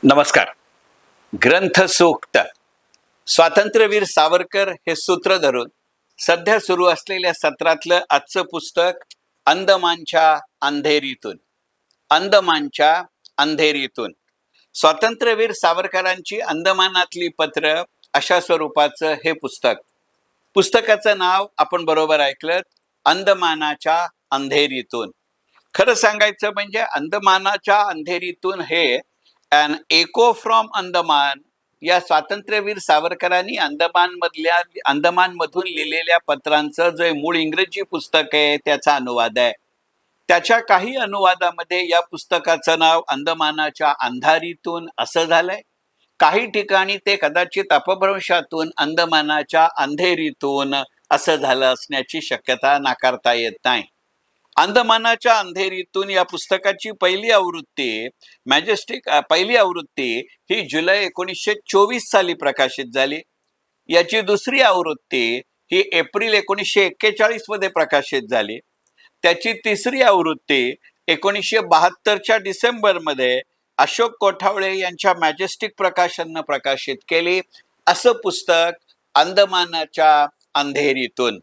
नमस्कार. ग्रंथ सूक्त स्वातंत्र्यवीर सावरकर हे सूत्र धरून सध्या सुरू असलेल्या सत्रातलं आजचं पुस्तक अंदमानच्या अंधेरीतून. अंदमानच्या अंधेरीतून स्वातंत्र्यवीर सावरकरांची अंदमानातली पत्र अशा स्वरूपाचं हे पुस्तक. पुस्तकाचं नाव आपण बरोबर ऐकलं, अंदमानाच्या अंधेरीतून. खरं सांगायचं म्हणजे अंदमानाच्या अंधेरीतून हे अन एको फ्रॉम अंदमान या स्वातंत्र्यवीर सावरकरांनी अंदमानमधून लिहिलेल्या पत्रांचं जे मूळ इंग्रजी पुस्तक आहे त्याचा अनुवाद आहे. त्याच्या काही अनुवादामध्ये या पुस्तकाचं नाव अंदमानाच्या अंधारीतून असं झालंय. काही ठिकाणी ते कदाचित अपभ्रंशातून अंदमानाच्या अंधेरीतून असं झालं असण्याची शक्यता नाकारता येत नाही. अंदमानाच्या अंधेरीतून या पुस्तकाची पहिली आवृत्ती ही जुलै 1924 साली प्रकाशित झाली. याची दुसरी आवृत्ती ही एप्रिल 1941 मध्ये प्रकाशित झाली. त्याची तिसरी आवृत्ती 1972च्या डिसेंबरमध्ये अशोक कोठावळे यांच्या मॅजेस्टिक प्रकाशननं प्रकाशित केली. असं पुस्तक अंदमानाच्या अंधेरीतून.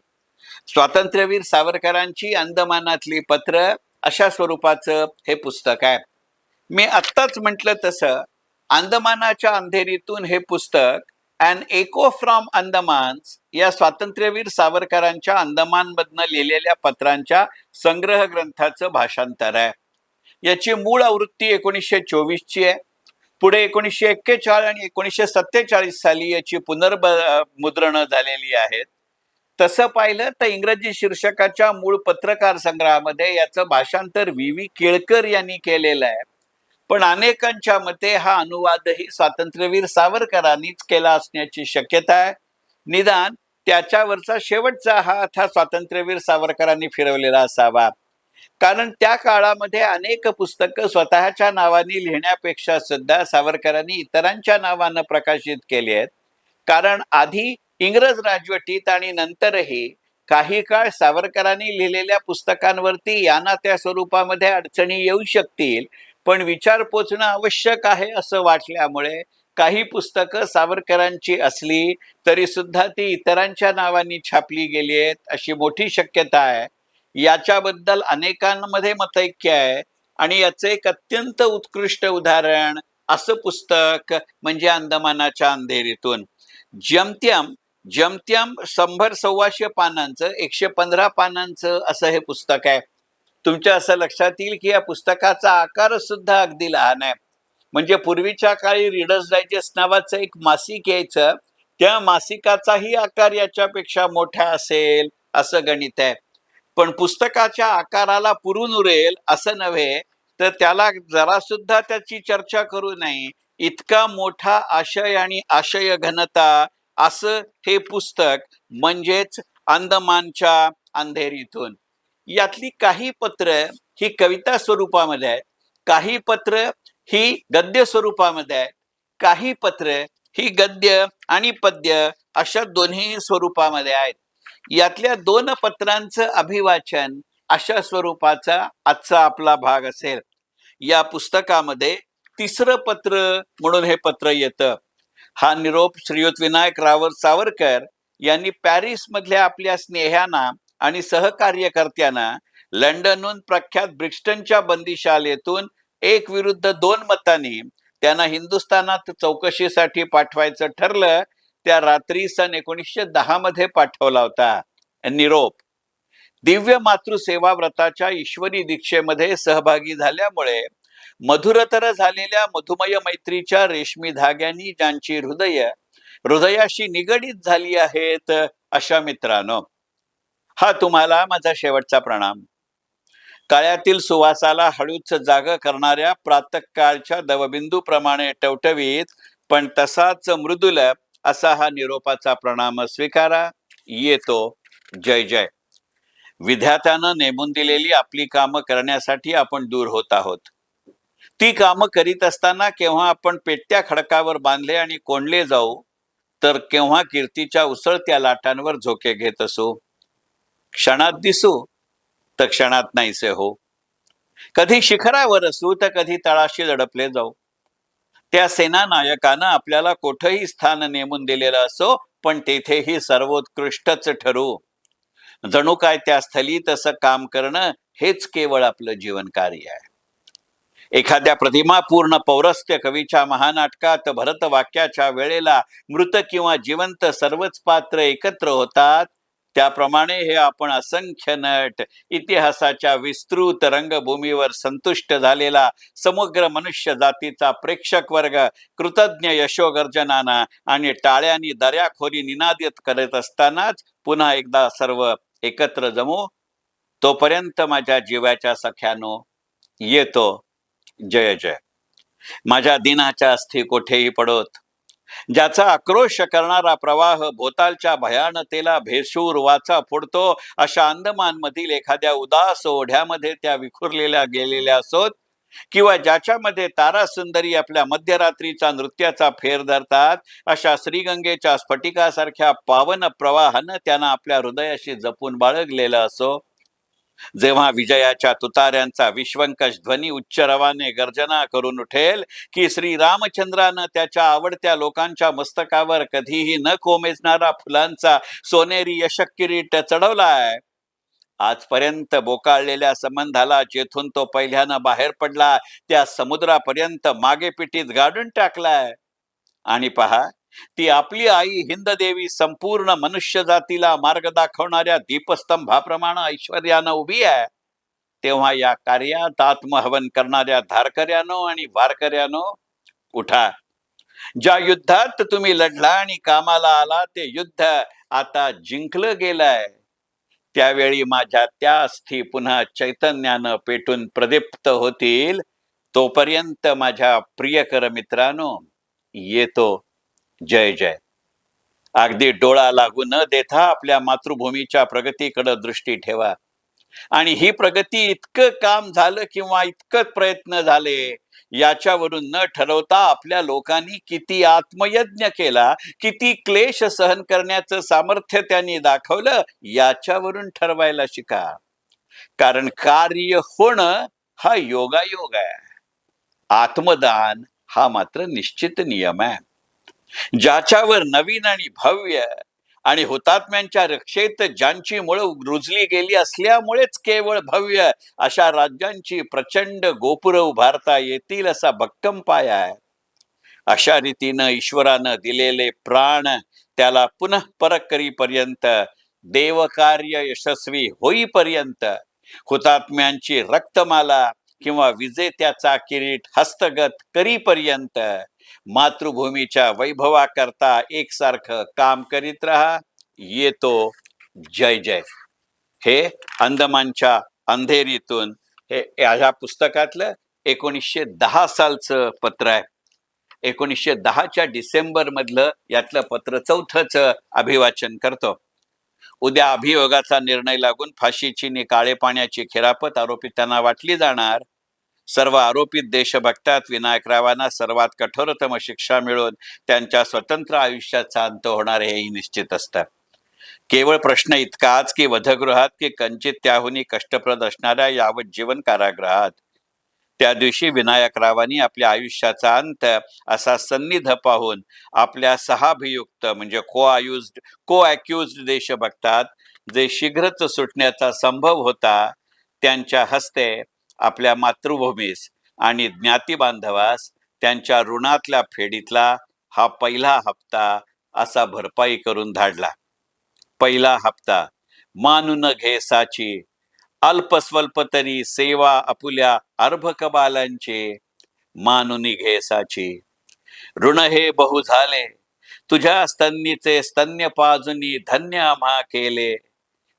स्वातंत्र्यवीर सावरकरांची अंदमानातली पत्र अशा स्वरूपाचं हे पुस्तक आहे. मी आत्ताच म्हटलं तसं अंदमानाच्या अंधेरीतून हे पुस्तक अन एको फ्रॉम अंदमान्स या स्वातंत्र्यवीर सावरकरांच्या अंदमानमधनं लिहिलेल्या पत्रांच्या संग्रह ग्रंथाचं भाषांतर आहे. याची मूळ आवृत्ती 1924ची आहे. पुढे 1941 आणि 1947 साली याची पुनर्मुद्रणं झालेली आहेत. तसं पाहिलं तर इंग्रजी शीर्षकाच्या मूळ पत्रकार संग्रहामध्ये याचं भाषांतर व्ही केळकर यांनी केलेलं आहे. पण अनेकांच्या मते हा अनुवादही स्वातंत्र्यवीर सावरकरांनीच केला असण्याची शक्यता आहे. निदान त्याच्यावरचा शेवटचा हात हा स्वातंत्र्यवीर सावरकरांनी फिरवलेला असावा. कारण त्या काळामध्ये अनेक पुस्तकं स्वतःच्या नावाने लिहिण्यापेक्षा सुद्धा सावरकरांनी इतरांच्या नावानं प्रकाशित केली आहेत. कारण आधी इंग्रज राजवटीत आणि नंतरही काही काळ सावरकरांनी लिहिलेल्या पुस्तकांवरती या ना त्या स्वरूपामध्ये अडचणी येऊ शकतील, पण विचार पोचणं आवश्यक आहे असं वाटल्यामुळे काही पुस्तकं सावरकरांची असली तरी सुद्धा ती इतरांच्या नावाने छापली गेली आहेत अशी मोठी शक्यता आहे. याच्याबद्दल अनेकांमध्ये मतैक्य आहे आणि याचं एक अत्यंत उत्कृष्ट उदाहरण असं पुस्तक म्हणजे अंदमानाच्या अंधेरीतून. जमत्याम 100-125 पानांचं 115 पानांचं असं हे पुस्तक आहे. तुमच्या असं लक्षात येईल की या पुस्तकाचा आकार सुद्धा अगदी लहान आहे. म्हणजे पूर्वीच्या काळी रीडर्स डायजेस्ट नावाचं एक मासिक यायचं, त्या मासिकाचाही आकार याच्यापेक्षा मोठा असेल असं गणित आहे. पण पुस्तकाच्या आकाराला पुरून उरेल असं नव्हे तर त्याला जरा सुद्धा त्याची चर्चा करू नये इतका मोठा आशय आणि आशय घनता असं हे पुस्तक म्हणजेच अंदमानच्या अंधेरीतून. यातली काही पत्र ही कविता स्वरूपामध्ये आहेत, काही पत्र ही गद्य स्वरूपामध्ये आहेत, काही पत्र ही गद्य आणि पद्य अशा दोन्ही स्वरूपामध्ये आहेत. यातल्या 2 पत्रांचं अभिवाचन अशा स्वरूपाचा आजचा आपला भाग असेल. या पुस्तकामध्ये 3रं पत्र म्हणून हे पत्र येतं. हा निरोप श्रीयुत विनायकराव सावरकर यांनी पॅरिस मधल्या आपल्या स्नेह्यांना आणि सहकार्यकर्त्यांना लंडनहून प्रख्यात ब्रिक्स्टनच्या बंदिशालेतून 1 विरुद्ध 2 मतांनी त्यांना हिंदुस्थानात चौकशीसाठी पाठवायचं ठरलं त्या रात्री सन 1910 मध्ये पाठवला होता. निरोप दिव्य मातृसेवा व्रताच्या ईश्वरी दीक्षेमध्ये सहभागी झाल्यामुळे मधुरतर झालेल्या मधुमय मैत्रीच्या रेशमी धाग्यांनी ज्यांची हृदयाशी निगडीत झाली आहेत अशा मित्रांनो, हा तुम्हाला माझा शेवटचा प्रणाम. काळ्यातील सुवासाला हळूच जाग करणाऱ्या प्रातःकाळच्या दवबिंदूप्रमाणे टवटवीत पण तसाच मृदुल असा हा निरोपाचा प्रणाम स्वीकारा. येतो. जय जय. विधात्यानं नेमून दिलेली आपली कामं करण्यासाठी आपण दूर होत आहोत. ती कामं करीत असताना केव्हा आपण पेटत्या खडकावर बांधले आणि कोंडले जाऊ, तर केव्हा कीर्तीच्या उसळत्या लाटांवर झोके घेत असू. क्षणात दिसू तर क्षणात नाहीसे हो. कधी शिखरावर असू तर कधी तळाशी दडपले जाऊ. त्या सेनानायकानं आपल्याला कुठंही स्थान नेमून दिलेलं असो, पण तेथेही सर्वोत्कृष्टच ठरू. जणू काय त्या स्थली तसं काम करणं हेच केवळ आपलं जीवन कार्य आहे. एखाद्या प्रतिमापूर्ण पौरस्त्य कवीच्या महानाटकात भरत वाक्याच्या वेळेला मृत किंवा जिवंत सर्वच पात्र एकत्र होतात, त्याप्रमाणे हे आपण असंख्य नट, इतिहासाच्या विस्तृत रंगभूमीवर संतुष्ट झालेला समग्र मनुष्य जातीचा प्रेक्षक वर्ग कृतज्ञ यशोगर्जनानं आणि टाळ्यांनी दर्याखोरी निनादित करत असतानाच पुन्हा एकदा सर्व एकत्र जमू. तोपर्यंत माझ्या जीवाच्या सख्यानो, येतो. जय जय. माझ्या दिनाच्या अस्थी कोठेही पडोत. ज्याचा आक्रोश करणारा प्रवाह भोतालच्या भयानतेला भेसूर वाचा फोडतो, अशा अंदमान मधील एखाद्या उदास ओढ्यामध्ये त्या विखुरलेल्या गेलेल्या असोत, किंवा ज्याच्यामध्ये तारासुंदरी आपल्या मध्यरात्रीचा नृत्याचा फेर धरतात, अशा श्रीगंगेच्या स्फटिकासारख्या पावन प्रवाहानं त्यांना आपल्या हृदयाशी जपून बाळगलेलं असो, जेव्हा विजयाच्या तुतार्यांचा विश्वंकश ध्वनी उच्च रवाने गर्जना करून उठेल की श्रीरामचंद्रानं त्याच्या आवडत्या लोकांच्या मस्तकावर कधीही न कोमेजणारा फुलांचा सोनेरी यशक किरीट चढवलाय, आजपर्यंत बोकाळलेल्या संबंधाला जेथून तो पहिल्यानं बाहेर पडला त्या समुद्रापर्यंत मागे पिटीत गाडून टाकलाय, आणि पहा, ती आपली आई हिंददेवी संपूर्ण मनुष्य जातीला मार्ग दाखवणाऱ्या दीपस्तंभाप्रमाणे ऐश्वर्यानं उभी आहे, तेव्हा या कार्यात आत्महवन करणाऱ्या धारकऱ्यानो आणि वारकऱ्यानो, उठा. ज्या युद्धात तुम्ही लढला आणि कामाला आला ते युद्ध आता जिंकलं गेलंय. त्यावेळी माझ्या त्या अस्थी पुन्हा चैतन्यानं पेटून प्रदीप्त होतील. तोपर्यंत माझ्या प्रियकर मित्रांनो, येतो. जय जय. अगदी डोळा लागू न देता आपल्या मातृभूमीच्या प्रगतीकडे दृष्टी ठेवा. आणि ही प्रगती इतकं काम झालं किंवा इतकं प्रयत्न झाले याच्यावरून न ठरवता आपल्या लोकांनी किती आत्मयज्ञ केला, किती क्लेश सहन करण्याचं सामर्थ्य त्यांनी दाखवलं, याच्यावरून ठरवायला शिका. कारण कार्य होणं हा योगायोग आहे. आत्मदान हा मात्र निश्चित नियम आहे. ज्याच्यावर नवीन आणि भव्य आणि हुतात्म्यांच्या रक्षेत ज्यांची मुळं रुजली गेली असल्यामुळेच केवळ भव्य अशा राज्यांची प्रचंड गोपुरं उभारता येतील असा भक्कम पाया आहे. अशा रीतीनं ईश्वरानं दिलेले प्राण त्याला पुनः परत करीपर्यंत, देवकार्य यशस्वी होईपर्यंत, हुतात्म्यांची रक्तमाला किंवा विजेत्याचा किरीट हस्तगत करीपर्यंत मातृभूमीच्या वैभवाकरता एकसारखं काम करीत राहा. येतो. जय जय. हे अंदमानच्या अंधेरीतून हे ह्या पुस्तकातलं 1910 सालचं पत्र आहे. 1910च्या डिसेंबर मधलं यातलं पत्र 4थंच अभिवाचन करतो. उद्या अभियोगाचा निर्णय लागून फाशीची नि काळे पाण्याची खिरापत आरोपितांना वाटली जाणार. सर्व आरोपित देशभक्तात विनायकरावांना सर्वात कठोरतम शिक्षा मिळून त्यांच्या स्वतंत्र आयुष्याचा अंत होणार हेही निश्चित असतं. केवळ प्रश्न इतकाच की वधगृहात की कंचित त्याहुनी कष्टप्रद असणाऱ्या यावज्जीवन कारागृहात. त्या दिवशी विनायकरावांनी आपल्या आयुष्याचा अंत असा सन्निध पाहून आपल्या सहाभियुक्त म्हणजे को अक्युज्ड देशभक्तात जे शीघ्रच सुटण्याचा संभव होता, त्यांच्या हस्ते आपल्या मातृभूमीस आणि ज्ञाती बांधवास त्यांच्या ऋणातल्या फेडीतला हा पहिला हप्ता असा भरपाई करून धाडला. पहिला हप्ता मानून घे साची, अल्पस्वल्प तरी सेवा आपुल्या अर्भकबालांचे, मानून घे साची. ऋण हे बहु झाले तुझ्या स्तन्नीचे स्तन्य पाजुनी, धन्य आम्हा केले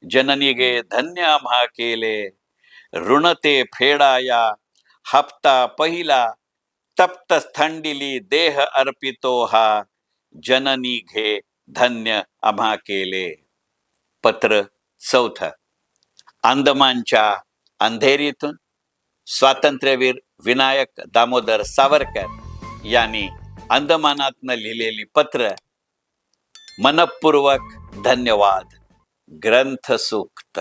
जननी गे, धन्य आम्हा केले. ऋण ते फेडाया हप्ता पहिला, तप्त थंडिली देह अर्पितो हा, जननी घे धन्य आम्हा केले. पत्र 4. अंदमानच्या अंधेरीतून स्वातंत्र्यवीर विनायक दामोदर सावरकर यांनी अंदमानातनं लिहिलेली पत्र. मनपूर्वक धन्यवाद. ग्रंथ सूक्त.